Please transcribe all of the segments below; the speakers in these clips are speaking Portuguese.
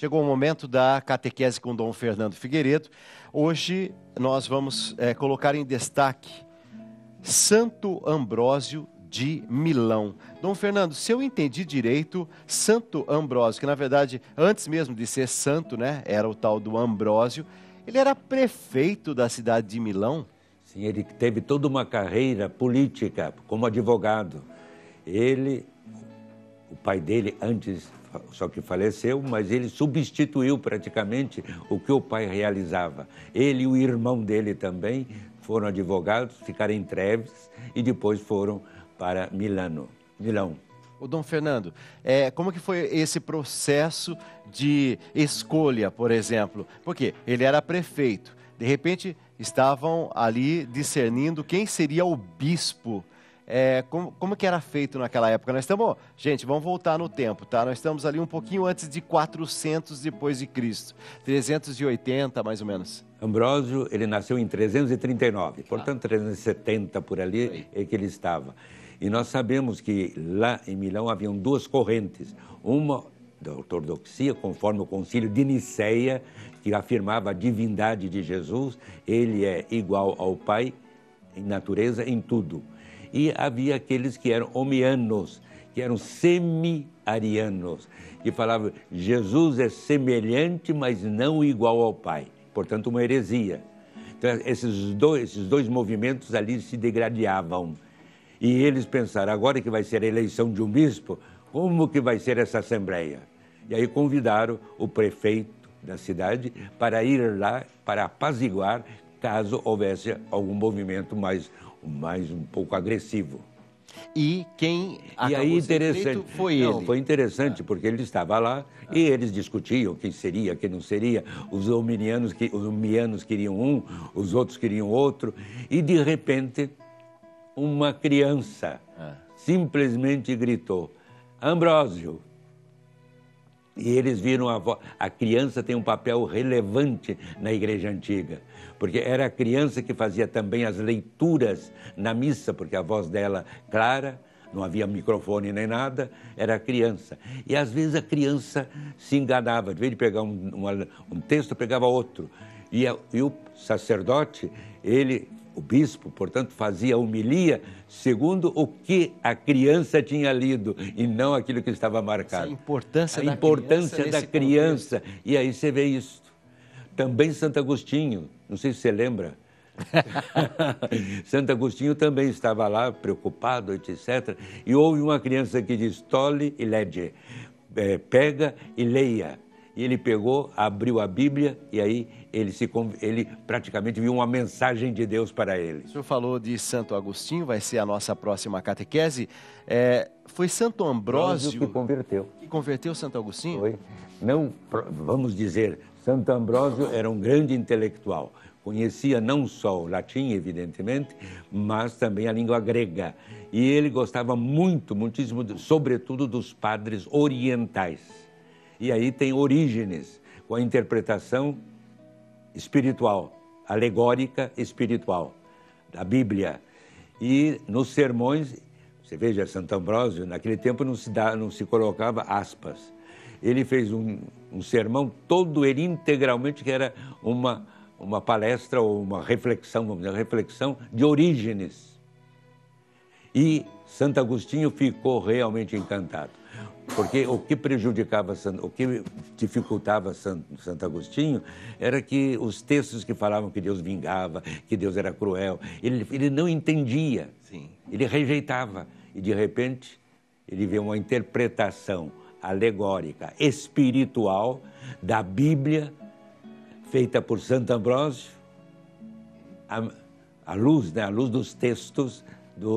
Chegou o momento da catequese com Dom Fernando Figueiredo. Hoje nós vamos colocar em destaque Santo Ambrósio de Milão. Dom Fernando, se eu entendi direito, Santo Ambrósio, que na verdade, antes mesmo de ser santo, né, era o tal do Ambrósio, ele era prefeito da cidade de Milão? Sim, ele teve toda uma carreira política como advogado. O pai dele antes só que faleceu, mas ele substituiu praticamente o que o pai realizava. Ele e o irmão dele também foram advogados, ficaram em Treves e depois foram para Milão. O Dom Fernando, como que foi esse processo de escolha, por exemplo? Porque ele era prefeito, de repente estavam ali discernindo quem seria o bispo. Como que era feito naquela época? Gente, vamos voltar no tempo, tá? Nós estamos ali um pouquinho antes de 400 depois de Cristo, 380 mais ou menos. Ambrósio, ele nasceu em 339, portanto 370 por ali é que ele estava. E nós sabemos que lá em Milão haviam duas correntes, uma da ortodoxia, conforme o concílio de Niceia, que afirmava a divindade de Jesus, ele é igual ao Pai em natureza, em tudo. E havia aqueles que eram homianos, que eram semi-arianos, que falavam Jesus é semelhante, mas não igual ao Pai. Portanto, uma heresia. Então, esses dois movimentos ali se degradavam. E eles pensaram, agora que vai ser a eleição de um bispo, como que vai ser essa assembleia? E aí convidaram o prefeito da cidade para ir lá, para apaziguar, caso houvesse algum movimento mais um pouco agressivo. E quem acabou sendo eleito foi ele. Não, foi interessante, porque ele estava lá e eles discutiam quem seria, quem não seria. Os homianos queriam um, os outros queriam outro. E, de repente, uma criança simplesmente gritou, Ambrósio. E eles viram a criança tem um papel relevante na igreja antiga, porque era a criança que fazia também as leituras na missa, porque a voz dela clara, não havia microfone nem nada, era a criança. E às vezes a criança se enganava, de vez de pegar um texto, pegava outro. E o sacerdote, o bispo, portanto, fazia a homilia segundo o que a criança tinha lido e não aquilo que estava marcado. A importância da criança. E aí você vê isso. Também Santo Agostinho, não sei se você lembra. Santo Agostinho também estava lá, preocupado, etc. E houve uma criança que diz, tole e lege, pega e leia. E ele pegou, abriu a Bíblia e aí ele praticamente viu uma mensagem de Deus para ele. O senhor falou de Santo Agostinho, vai ser a nossa próxima catequese. Foi Santo Ambrósio que converteu. Que converteu Santo Agostinho? Foi. Não, vamos dizer, Santo Ambrósio era um grande intelectual. Conhecia não só o latim, evidentemente, mas também a língua grega. E ele gostava muitíssimo, sobretudo, dos padres orientais. E aí tem Orígenes, com a interpretação espiritual, alegórica espiritual, da Bíblia. E nos sermões, você veja, Santo Ambrósio, naquele tempo não se colocava aspas. Ele fez um sermão todo ele integralmente, que era uma palestra ou uma reflexão, vamos dizer, reflexão de Orígenes. E Santo Agostinho ficou realmente encantado. Porque o que o que dificultava Santo Agostinho era que os textos que falavam que Deus vingava, que Deus era cruel, ele não entendia, ele rejeitava. E, de repente, ele vê uma interpretação alegórica, espiritual da Bíblia, feita por Santo Ambrósio, à luz dos textos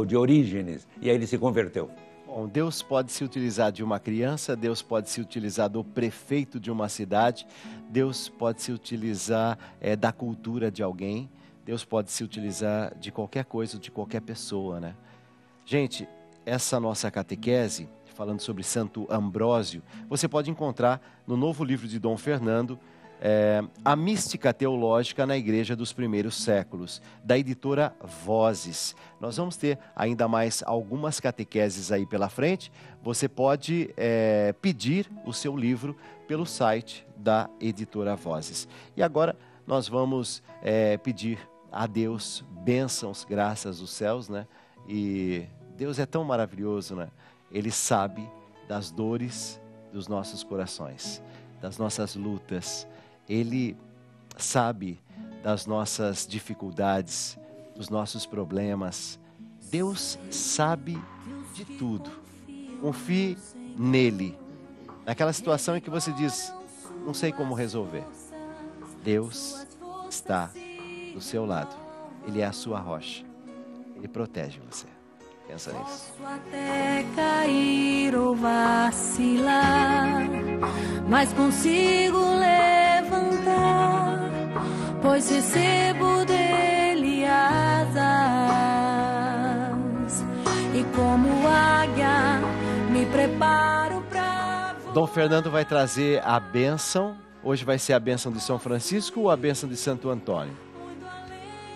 de Orígenes. E aí ele se converteu. Bom, Deus pode se utilizar de uma criança, Deus pode se utilizar do prefeito de uma cidade, Deus pode se utilizar da cultura de alguém, Deus pode se utilizar de qualquer coisa, de qualquer pessoa, né? Gente, essa nossa catequese, falando sobre Santo Ambrósio, você pode encontrar no novo livro de Dom Fernando, A Mística Teológica na Igreja dos Primeiros Séculos, da editora Vozes. Nós vamos ter ainda mais algumas catequeses aí pela frente. Você pode pedir o seu livro pelo site da editora Vozes. E agora nós vamos pedir a Deus bênçãos, graças dos céus, né? E Deus é tão maravilhoso, né? Ele sabe das dores dos nossos corações, das nossas lutas. Ele sabe das nossas dificuldades, dos nossos problemas. Deus sabe de tudo. Confie nele. Naquela situação em que você diz, não sei como resolver. Deus está do seu lado. Ele é a sua rocha. Ele protege você. Pensa nisso. Posso até cair ou vacilar, mas consigo levantar, pois recebo dele asas, e como águia me preparo para voar. Dom Fernando vai trazer a bênção. Hoje vai ser a bênção de São Francisco ou a bênção de Santo Antônio?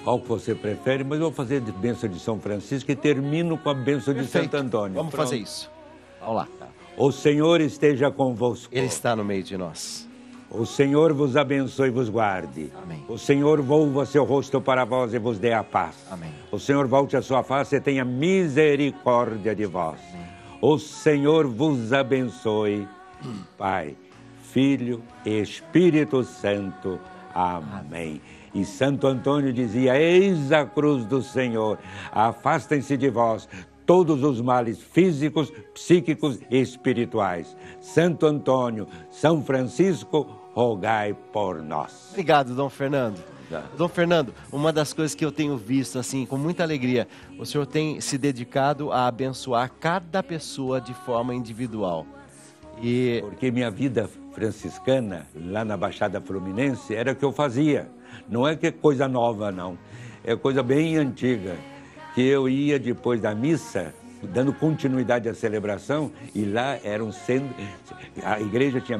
Qual que você prefere, mas eu vou fazer de bênção de São Francisco e termino com a bênção de Santo Antônio. Vamos fazer isso. Vamos lá. O Senhor esteja convosco. Ele está no meio de nós. O Senhor vos abençoe e vos guarde. Amém. O Senhor volva seu rosto para vós e vos dê a paz. Amém. O Senhor volte a sua face e tenha misericórdia de vós. Amém. O Senhor vos abençoe, Pai, Filho e Espírito Santo. Amém. E Santo Antônio dizia, eis a cruz do Senhor, afastem-se de vós todos os males físicos, psíquicos e espirituais. Santo Antônio, São Francisco, rogai por nós. Obrigado, Dom Fernando. Obrigado. Dom Fernando, uma das coisas que eu tenho visto, assim, com muita alegria, o senhor tem se dedicado a abençoar cada pessoa de forma individual. Porque minha vida franciscana, lá na Baixada Fluminense, era o que eu fazia. Não é que é coisa nova, não. É coisa bem antiga. Que eu ia depois da missa, dando continuidade à celebração, e lá eram a igreja tinha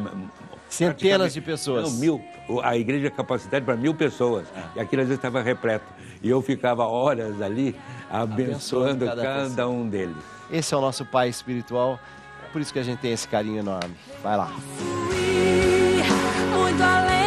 centenas de pessoas. Não, a igreja tinha capacidade para 1000 pessoas. E aquilo às vezes estava repleto. E eu ficava horas ali abençoando cada um deles. Esse é o nosso pai espiritual. Por isso que a gente tem esse carinho enorme. Vai lá. Muito além.